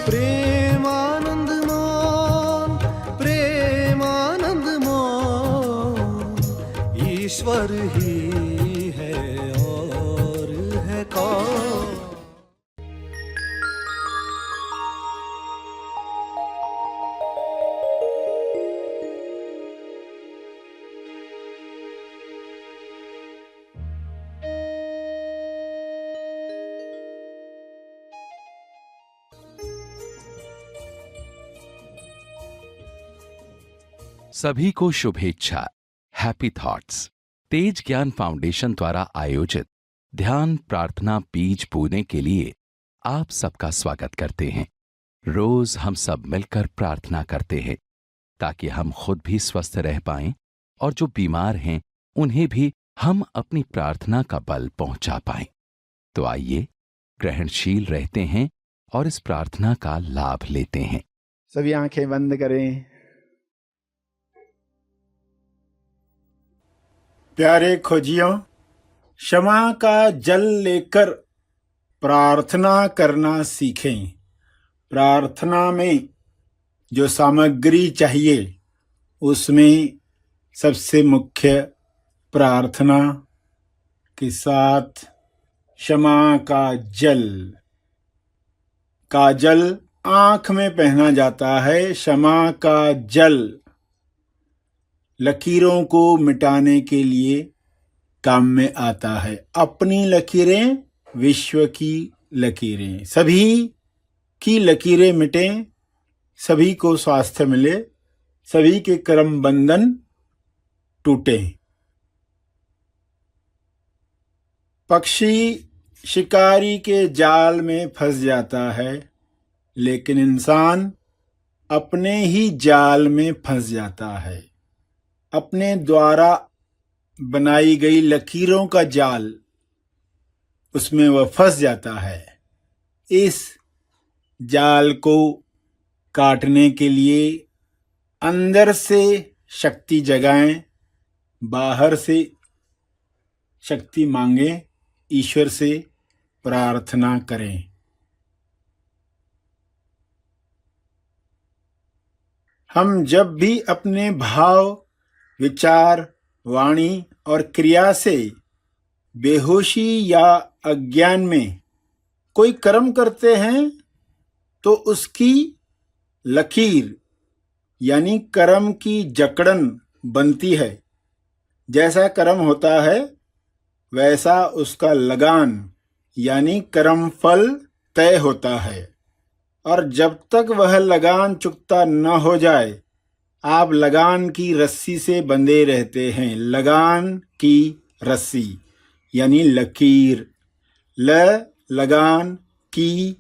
प्रेमानंद मोन, प्रेमानंद मोन, ईश्वर ही है और है कौन। सभी को शुभेच्छा। हैप्पी थॉट्स तेज ज्ञान फाउंडेशन द्वारा आयोजित ध्यान प्रार्थना बीज बोने के लिए आप सबका स्वागत करते हैं। रोज हम सब मिलकर प्रार्थना करते हैं ताकि हम खुद भी स्वस्थ रह पाएं और जो बीमार हैं उन्हें भी हम अपनी प्रार्थना का बल पहुंचा पाएं। तो आइए ग्रहणशील रहते हैं और इस प्रार्थना का लाभ लेते हैं। सभी आंखें बंद करें। प्यारे खोजियों, क्षमा का जल लेकर प्रार्थना करना सीखें। प्रार्थना में जो सामग्री चाहिए उसमें सबसे मुख्य प्रार्थना के साथ क्षमा का जल आंख में पहना जाता है। क्षमा का जल लकीरों को मिटाने के लिए काम में आता है। अपनी लकीरें, विश्व की लकीरें, सभी की लकीरें मिटें, सभी को स्वास्थ्य मिले, सभी के कर्म बंधन टूटे। पक्षी शिकारी के जाल में फंस जाता है, लेकिन इंसान अपने ही जाल में फंस जाता है। अपने द्वारा बनाई गई लकीरों का जाल, उसमें वह फंस जाता है। इस जाल को काटने के लिए अंदर से शक्ति जगाएं, बाहर से शक्ति मांगें, ईश्वर से प्रार्थना करें। हम जब भी अपने भाव, विचार, वाणी और क्रिया से बेहोशी या अज्ञान में कोई कर्म करते हैं तो उसकी लकीर यानी कर्म की जकड़न बनती है। जैसा कर्म होता है वैसा उसका लगान यानी कर्म फल तय होता है, और जब तक वह लगान चुकता न हो जाए आप लगान की रस्सी से बंधे रहते हैं। लगान की रस्सी यानी लकीर। लगान की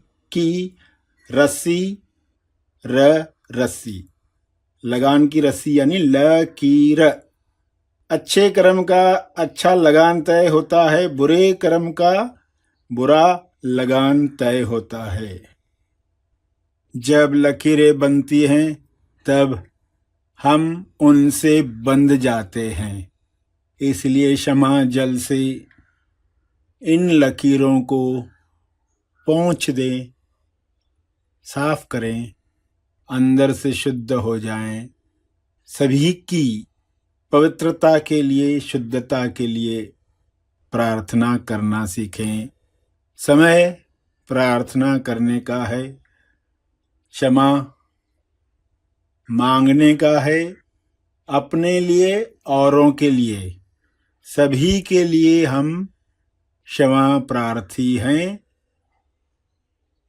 रस्सी, रस्सी। लगान की रस्सी यानी लकीर। अच्छे कर्म का अच्छा लगान तय होता है, बुरे कर्म का बुरा लगान तय होता है। जब लकीरें बनती हैं तब हम उनसे बंध जाते हैं। इसलिए क्षमा जल से इन लकीरों को पोंछ दें, साफ करें, अंदर से शुद्ध हो जाएं। सभी की पवित्रता के लिए, शुद्धता के लिए प्रार्थना करना सीखें। समय प्रार्थना करने का है, क्षमा मांगने का है, अपने लिए, औरों के लिए, सभी के लिए हम क्षमा प्रार्थी हैं,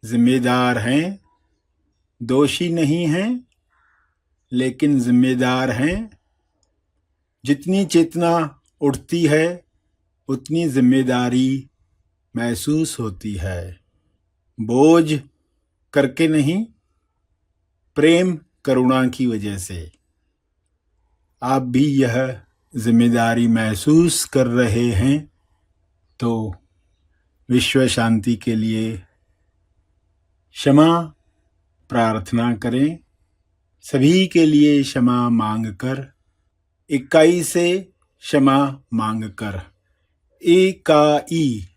जिम्मेदार हैं, दोषी नहीं हैं लेकिन जिम्मेदार हैं। जितनी चेतना उठती है उतनी जिम्मेदारी महसूस होती है। बोझ करके नहीं, प्रेम करुणा की वजह से। आप भी यह जिम्मेदारी महसूस कर रहे हैं तो विश्व शांति के लिए क्षमा प्रार्थना करें। सभी के लिए क्षमा मांगकर, इकाई से क्षमा मांगकर, एक का ई,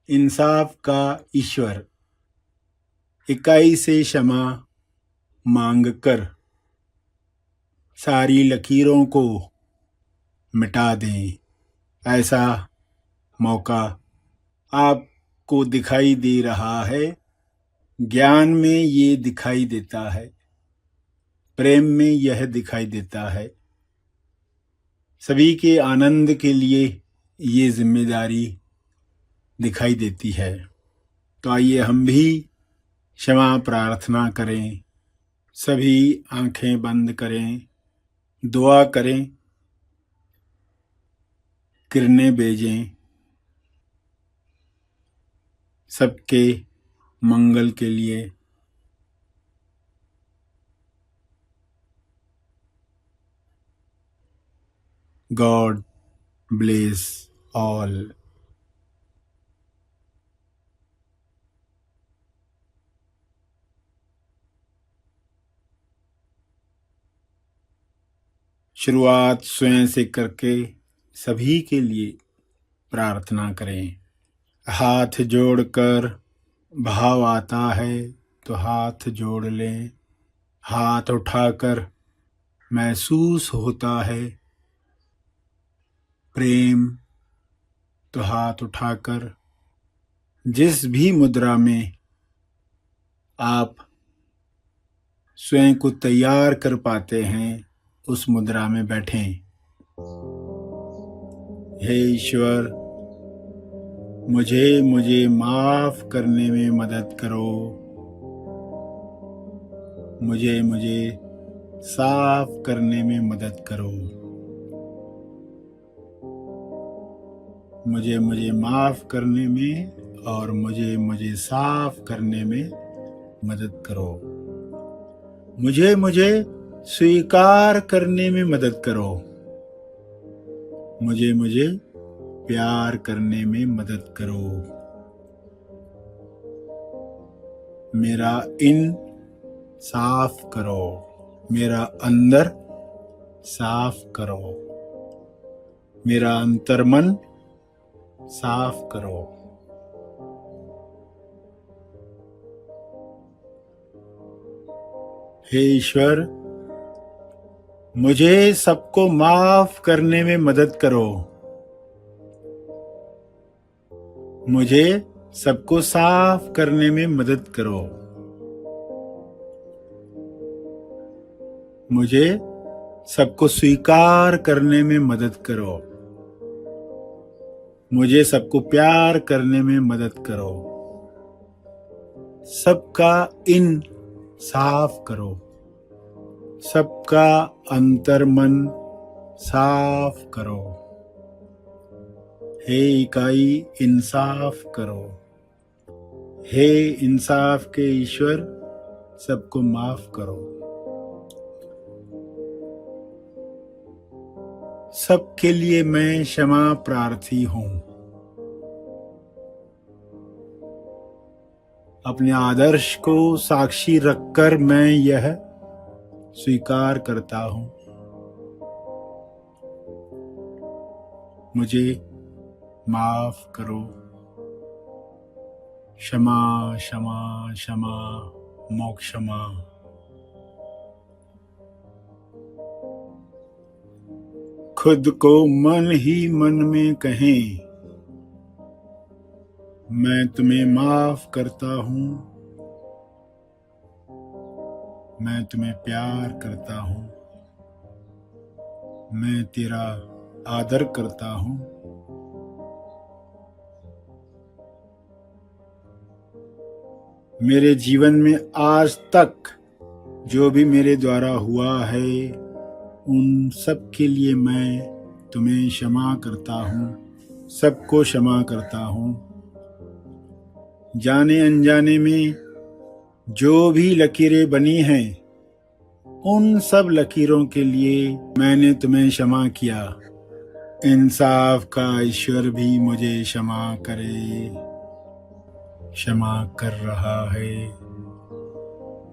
इंसाफ का ईश्वर, इकाई से क्षमा मांग कर सारी लकीरों को मिटा दें। ऐसा मौका आपको दिखाई दे रहा है। ज्ञान में ये दिखाई देता है, प्रेम में यह दिखाई देता है। सभी के आनंद के लिए ये जिम्मेदारी दिखाई देती है। तो आइए हम भी क्षमा प्रार्थना करें। सभी आंखें बंद करें, दुआ करें, किरणें भेजें सबके मंगल के लिए। God bless all. शुरुआत स्वयं से करके सभी के लिए प्रार्थना करें। हाथ जोड़कर भाव आता है तो हाथ जोड़ लें। हाथ उठाकर महसूस होता है प्रेम तो हाथ उठाकर जिस भी मुद्रा में आप स्वयं को तैयार कर पाते हैं उस मुद्रा में बैठें। हे ईश्वर, मुझे माफ करने में मदद करो। मुझे साफ करने में मदद करो। मुझे माफ करने में और मुझे साफ करने में मदद करो। मुझे स्वीकार करने में मदद करो। मुझे प्यार करने में मदद करो। मेरा इन साफ करो, मेरा अंदर साफ करो, मेरा अंतर्मन साफ करो। हे ईश्वर, मुझे सबको माफ करने में मदद करो। मुझे सबको साफ करने में मदद करो। मुझे सबको स्वीकार करने में मदद करो। मुझे सबको प्यार करने में मदद करो। सबका इन साफ करो। सबका अंतर्मन साफ करो। हे इकाई इंसाफ करो। हे इंसाफ के ईश्वर, सबको माफ करो। सबके लिए मैं क्षमा प्रार्थी हूं। अपने आदर्श को साक्षी रखकर मैं यह स्वीकार करता हूं। मुझे माफ करो। क्षमा क्षमा क्षमा मोक्षमा। खुद को मन ही मन में कहें, मैं तुम्हें माफ करता हूं। मैं तुम्हें प्यार करता हूं। मैं तेरा आदर करता हूं। मेरे जीवन में आज तक जो भी मेरे द्वारा हुआ है उन सब के लिए मैं तुम्हें क्षमा करता हूँ। सबको क्षमा करता हूँ। जाने अनजाने में जो भी लकीरें बनी हैं उन सब लकीरों के लिए मैंने तुम्हें क्षमा किया। इंसाफ का ईश्वर भी मुझे क्षमा करे। क्षमा कर रहा है।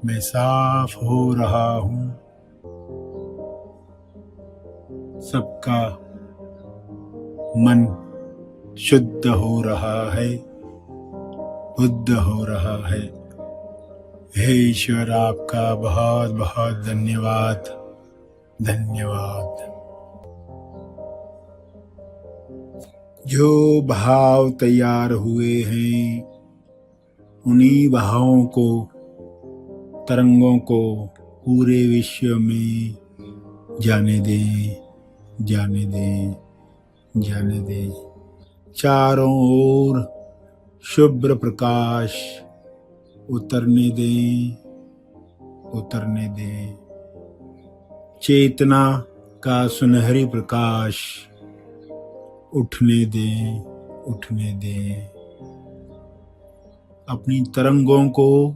मैं साफ हो रहा हूँ। सबका मन शुद्ध हो रहा है, बुद्ध हो रहा है। हे ईश्वर, आपका बहुत बहुत धन्यवाद, धन्यवाद। जो भाव तैयार हुए हैं उन्हीं भावों को, तरंगों को पूरे विश्व में जाने दें, जाने दें, जाने दें। चारों ओर शुभ्र प्रकाश उतरने दें, उतरने दें। चेतना का सुनहरी प्रकाश उठने दें, उठने दें। अपनी तरंगों को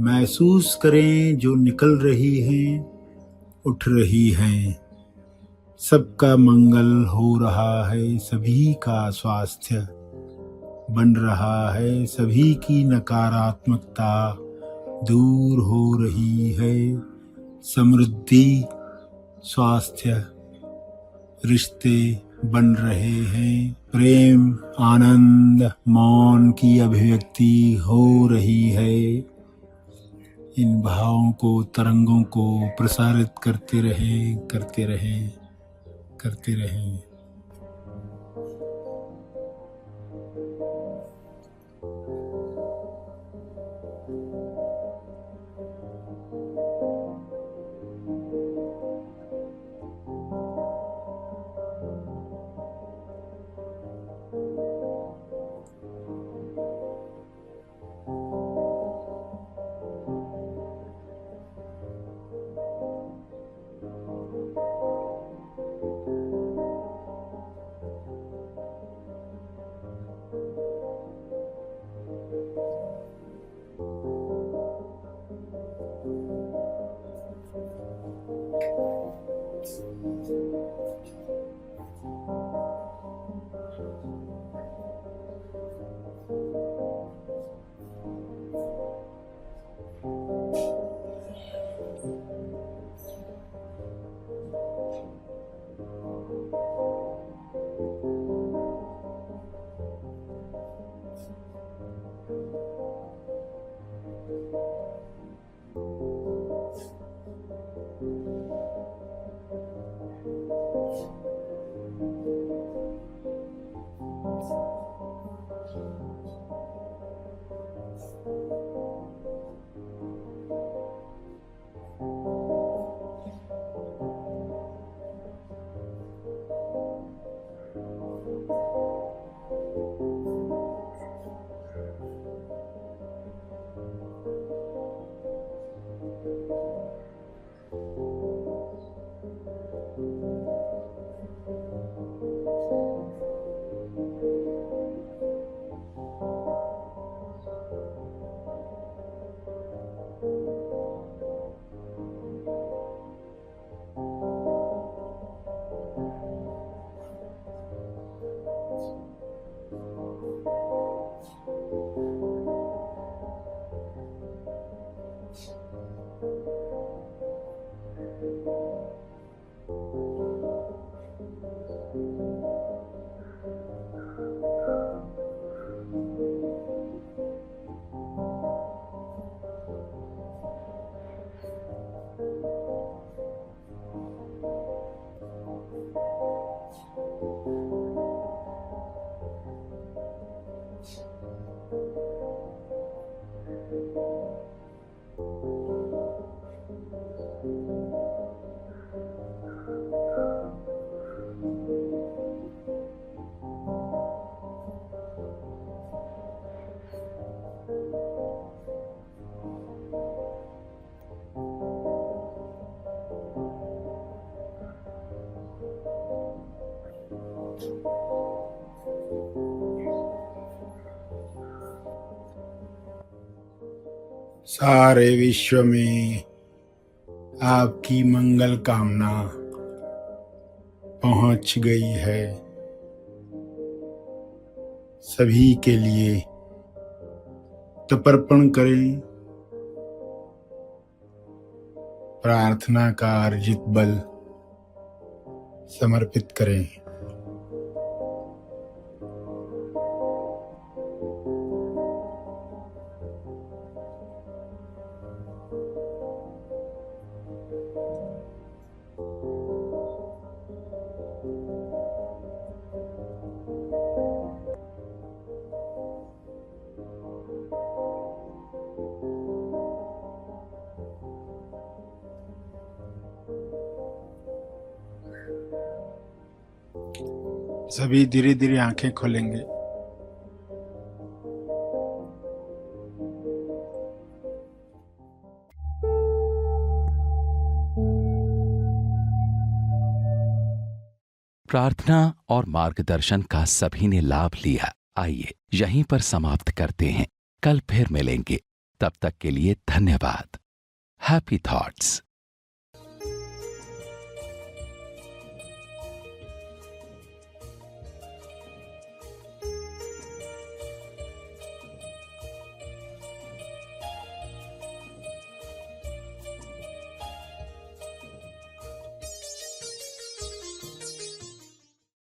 महसूस करें जो निकल रही हैं, उठ रही हैं। सबका मंगल हो रहा है, सभी का स्वास्थ्य बन रहा है, सभी की नकारात्मकता दूर हो रही है। समृद्धि, स्वास्थ्य, रिश्ते बन रहे हैं। प्रेम, आनंद, मौन की अभिव्यक्ति हो रही है। इन भावों को, तरंगों को प्रसारित करते रहें, करते रहें, करते रहें। सारे विश्व में आपकी मंगल कामना पहुंच गई है। सभी के लिए तर्पण करें। प्रार्थना का अर्जित बल समर्पित करें। सभी धीरे धीरे आंखें खोलेंगे। प्रार्थना और मार्गदर्शन का सभी ने लाभ लिया। आइए यहीं पर समाप्त करते हैं। कल फिर मिलेंगे। तब तक के लिए धन्यवाद। Happy thoughts.